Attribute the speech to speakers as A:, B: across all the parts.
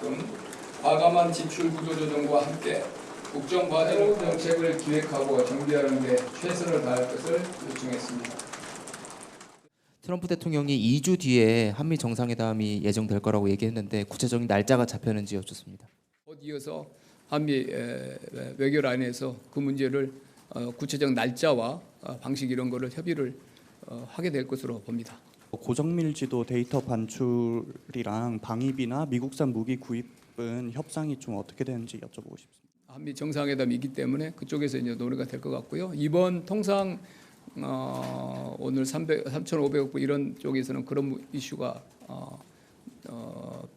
A: 만큼 과감한 지출 구조 조정과 함께 국정 과제로 정책을 기획하고 정비하는 데 최선을 다할 것을 요청했습니다.
B: 트럼프 대통령이 2주 뒤에 한미 정상회담이 예정될 거라고 얘기했는데 구체적인 날짜가 잡혔는지 여쭙습니다.
A: 이어서 한미 외교 라인에서 그 문제를 구체적 날짜와 방식 이런 거를 협의를 하게 될 것으로 봅니다.
C: 고정밀지도 데이터 반출이랑 방위비나 미국산 무기 구입은 협상이 좀 어떻게 되는지 여쭤보고 싶습니다.
A: 한미 정상회담이 있기 때문에 그쪽에서 이제 논의가 될 것 같고요. 이번 통상 오늘 3,500억 불 이런 쪽에서는 그런 이슈가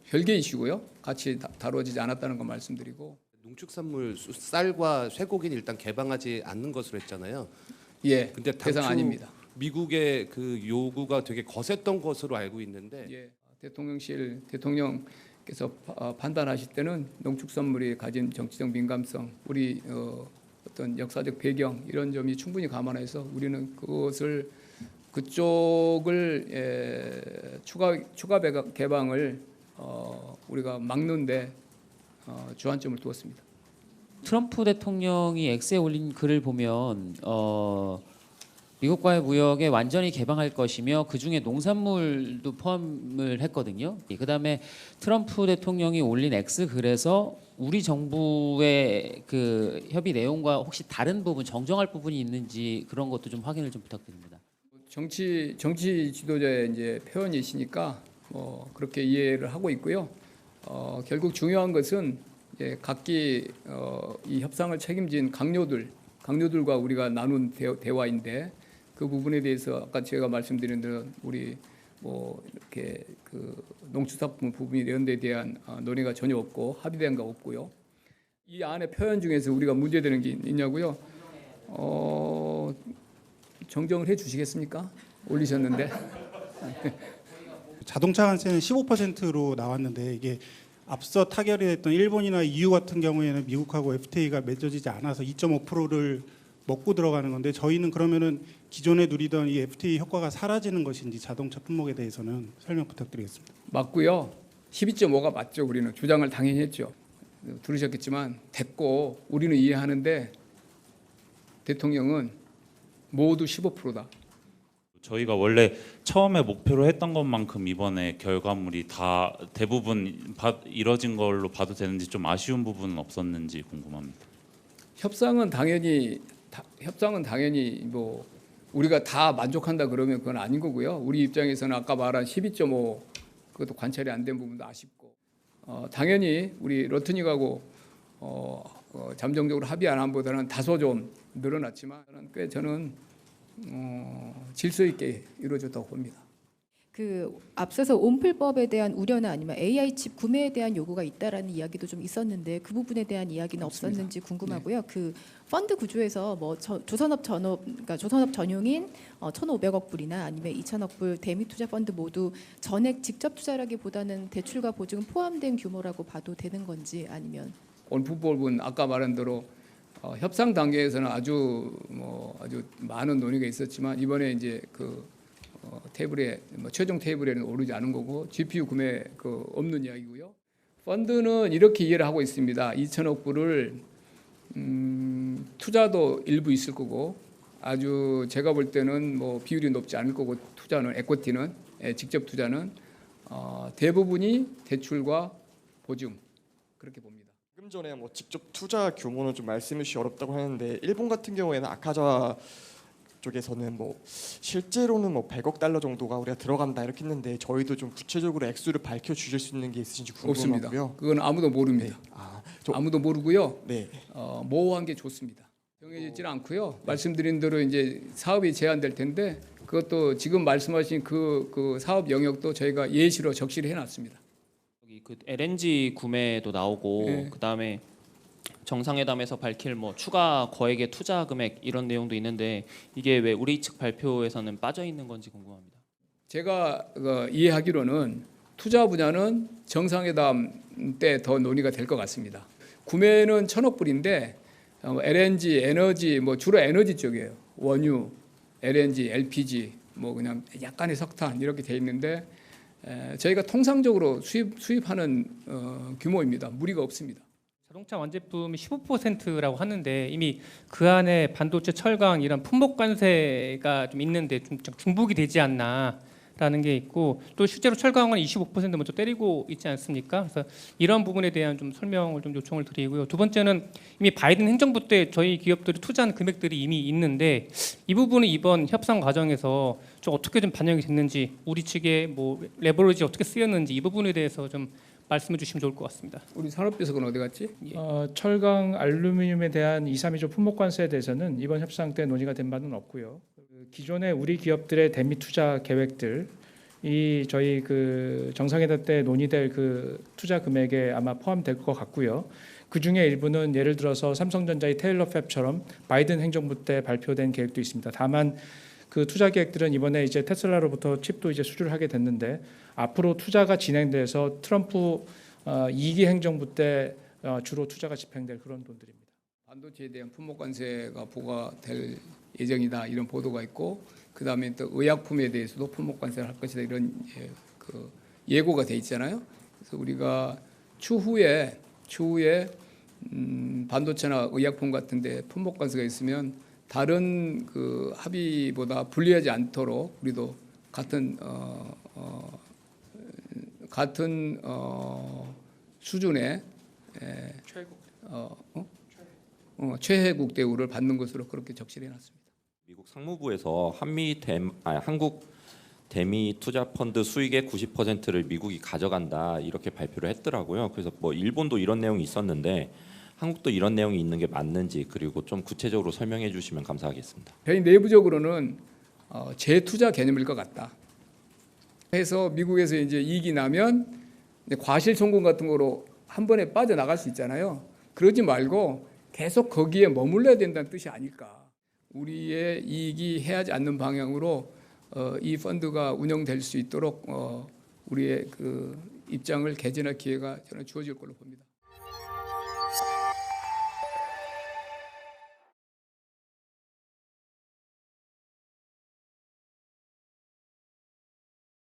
A: 별개 이슈고요. 같이 다뤄지지 않았다는 거 말씀드리고.
D: 농축산물 쌀과 쇠고기는 일단 개방하지 않는 것으로 했잖아요.
A: 예,
D: 근데
A: 대상 아닙니다.
D: 미국의 그 요구가 되게 거셌던 것으로 알고 있는데
A: 예, 대통령께서 판단하실 때는 농축산물이 가진 정치적 민감성, 우리 어떤 역사적 배경 이런 점이 충분히 감안해서 우리는 그쪽을 추가 개방을 우리가 막는데 주안점을 두었습니다.
E: 트럼프 대통령이 X에 올린 글을 보면 미국과의 무역에 완전히 개방할 것이며 그중에 농산물도 포함을 했거든요. 그다음에 트럼프 대통령이 올린 X 글에서 우리 정부의 그 협의 내용과 혹시 다른 부분, 정정할 부분이 있는지 그런 것도 좀 확인을 좀 부탁드립니다.
A: 정치 지도자의 이제 표현이시니까 그렇게 이해를 하고 있고요. 결국 중요한 것은 각기 이 협상을 책임진 강요들과 우리가 나눈 대화인데 그 부분에 대해서 아까 제가 말씀드린 대로 우리 이렇게 그 농축산품 부분 이런 데 대한 논의가 전혀 없고 합의된 거 없고요. 이 안에 표현 중에서 우리가 문제되는 게 있냐고요? 정정을 해 주시겠습니까? 올리셨는데.
F: 자동차 관세는 15%로 나왔는데 이게 앞서 타결이 됐던 일본이나 EU 같은 경우에는 미국하고 FTA가 맺어지지 않아서 2.5%를 먹고 들어가는 건데 저희는 그러면은 기존에 누리던 이 FTA 효과가 사라지는 것인지 자동차 품목에 대해서는 설명 부탁드리겠습니다.
A: 맞고요. 12.5가 맞죠. 우리는 주장을 당연히 했죠. 들으셨겠지만 됐고 우리는 이해하는데 대통령은 모두 15%다.
G: 저희가 원래 처음에 목표로 했던 것만큼 이번에 결과물이 다 대부분 이뤄진 걸로 봐도 되는지 좀 아쉬운 부분은 없었는지 궁금합니다.
A: 협상은 당연히 뭐 우리가 다 만족한다 그러면 그건 아닌 거고요. 우리 입장에서는 아까 말한 12.5 그것도 관찰이 안 된 부분도 아쉽고 당연히 우리 러트닉하고 잠정적으로 합의 안 한보다는 다소 좀 늘어났지만 꽤 저는 질서 있게 이루어졌다고 봅니다.
H: 그 앞서서 온풀법에 대한 우려나 아니면 AI 칩 구매에 대한 요구가 있다라는 이야기도 좀 있었는데 그 부분에 대한 이야기는
A: 없습니다.
H: 없었는지 궁금하고요. 그 펀드 구조에서 뭐 조선업 전용인 1,500억 불이나 아니면 2,000억 불 대미 투자 펀드 모두 전액 직접 투자라기보다는 대출과 보증 포함된 규모라고 봐도 되는 건지 아니면
A: 온풀법은 아까 말한 대로 협상 단계에서는 아주 많은 논의가 있었지만 이번에 이제 테이블에 최종 테이블에는 오르지 않은 거고 GPU 구매 없는 이야기고요. 펀드는 이렇게 이해를 하고 있습니다. 2천억 불을 투자도 일부 있을 거고 아주 제가 볼 때는 비율이 높지 않을 거고 투자는 에코티는 직접 투자는 대부분이 대출과 보증 그렇게 봅니다.
I: 조금 전에 직접 투자 규모는 좀 말씀해 주시 어렵다고 하는데 일본 같은 경우에는 아카자와 쪽에서는 실제로는 100억 달러 정도가 우리가 들어간다 이렇게 했는데 저희도 좀 구체적으로 액수를 밝혀 주실 수 있는 게 있으신지 궁금하고요.
A: 없습니다. 그건 아무도 모릅니다.
I: 네.
A: 아무도 모르고요.
I: 네.
A: 모호한 게 좋습니다. 정해지지는 않고요. 말씀드린 대로 이제 사업이 제한될 텐데 그것도 지금 말씀하신 그 사업 영역도 저희가 예시로 적시를 해놨습니다.
E: 여기 그 LNG 구매도 나오고
A: 네.
E: 그다음에 정상회담에서 밝힐 추가 거액의 투자 금액 이런 내용도 있는데 이게 왜 우리 측 발표에서는 빠져 있는 건지 궁금합니다.
A: 제가 이해하기로는 투자 분야는 정상회담 때 더 논의가 될 것 같습니다. 구매는 1,000억 불인데 LNG, 에너지 주로 에너지 쪽이에요. 원유, LNG, LPG 그냥 약간의 석탄 이렇게 돼 있는데 저희가 통상적으로 수입하는 규모입니다. 무리가 없습니다.
J: 자동차 완제품이 15%라고 하는데 이미 그 안에 반도체, 철강 이런 품목 관세가 좀 있는데 좀 중복이 되지 않나라는 게 있고, 또 실제로 철강은 25% 먼저 때리고 있지 않습니까? 그래서 이런 부분에 대한 좀 설명을 좀 요청을 드리고요. 두 번째는 이미 바이든 행정부 때 저희 기업들이 투자한 금액들이 이미 있는데 이 부분은 이번 협상 과정에서 좀 어떻게 좀 반영이 됐는지, 우리 측의 뭐 레버리지 어떻게 쓰였는지 이 부분에 대해서 좀 말씀해 주시면 좋을 것 같습니다.
A: 우리 산업비서관 어디 갔지?
K: 철강, 알루미늄에 대한 2, 3위조 품목 관세에 대해서는 이번 협상 때 논의가 된 바는 없고요. 기존의 우리 기업들의 대미 투자 계획들, 이 저희 그 정상회담 때 논의될 그 투자 금액에 아마 포함될 것 같고요. 그 중에 일부는 예를 들어서 삼성전자의 테일러 팹처럼 바이든 행정부 때 발표된 계획도 있습니다. 다만 그 투자 계획들은 이번에 이제 테슬라로부터 칩도 이제 수주를 하게 됐는데, 앞으로 투자가 진행돼서 트럼프 2기 행정부 때 주로 투자가 집행될 그런 돈들입니다.
A: 반도체에 대한 품목 관세가 부과될 예정이다 이런 보도가 있고, 그 다음에 또 의약품에 대해서도 품목 관세를 할 것이다 이런 그 예고가 돼 있잖아요. 그래서 우리가 추후에 반도체나 의약품 같은데 품목 관세가 있으면 다른 그 합의보다 불리하지 않도록 우리도 같은 수준의 최혜국 대우를 받는 것으로 그렇게 적시해 놨습니다.
L: 미국 상무부에서 한국 대미 투자 펀드 수익의 90%를 미국이 가져간다 이렇게 발표를 했더라고요. 그래서 뭐 일본도 이런 내용이 있었는데 한국도 이런 내용이 있는 게 맞는지, 그리고 좀 구체적으로 설명해 주시면 감사하겠습니다.
A: 저희 내부적으로는 재투자 개념일 것 같다. 해서 미국에서 이제 이익이 나면 과실송금 같은 거로 한 번에 빠져나갈 수 있잖아요. 그러지 말고 계속 거기에 머물러야 된다는 뜻이 아닐까. 우리의 이익이 해하지 않는 방향으로 이 펀드가 운영될 수 있도록 우리의 그 입장을 개진할 기회가 저는 주어질 걸로 봅니다.